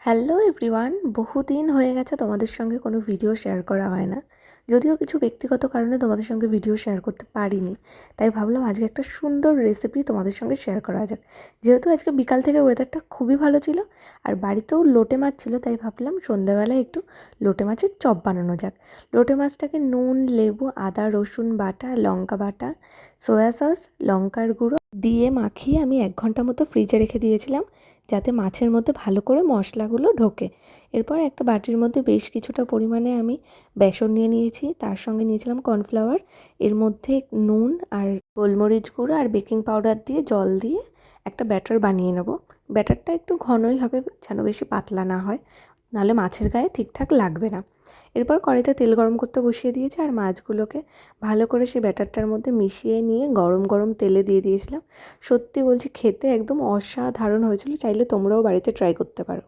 Hello everyone, বহুদিন হয়ে গেছে তোমাদের সঙ্গে কোনো ভিডিও শেয়ার করা হয় না। যদিও কিছু ব্যক্তিগত কারণে তোমাদের সঙ্গে ভিডিও শেয়ার করতে পারিনি, তাই ভাবলাম আজকে একটা সুন্দর রেসিপি তোমাদের সঙ্গে শেয়ার করা যাক। যেহেতু আজকে বিকাল থেকে ওয়েদারটা খুবই ভালো ছিল আর বাড়িতেও লোটে মাছ ছিল, তাই ভাবলাম সন্ধ্যাবেলায় একটু লোটে মাছের চপ বানানো যাক। লোটে মাছটাকে নুন, লেবু, আদা, রসুন বাটা, লঙ্কা বাটা, সয়া সস, লঙ্কার গুঁড়ো দিয়ে মাখিয়ে আমি 1 ঘন্টা মতো ফ্রিজে রেখে দিয়েছিলাম, যাতে মাছের মধ্যে ভালো করে মশলাগুলো ঢোকে। এরপর একটা বাটির মধ্যে বেশ কিছুটা পরিমাণে আমি বেসন নিয়ে নিয়েছি, তার সঙ্গে নিয়েছিলাম কর্নফ্লাওয়ার। এর মধ্যে নুন আর গোলমরিচ গুঁড়ো আর বেকিং পাউডার দিয়ে জল দিয়ে একটা ব্যাটার বানিয়ে নেব। ব্যাটারটা একটু ঘনই হবে, যেন বেশি পাতলা না হয়, নাহলে মাছের গায়ে ঠিকঠাক লাগবে না। এরপর কড়াইতে তেল গরম করতে বসিয়ে দিয়েছি আর মাছগুলোকে ভালো করে সেই ব্যাটারটার মধ্যে মিশিয়ে নিয়ে গরম গরম তেলে দিয়ে দিয়েছিলাম। সত্যি বলছি, খেতে একদম অসাধারণ হয়েছিল। চাইলে তোমরাও বাড়িতে ট্রাই করতে পারো।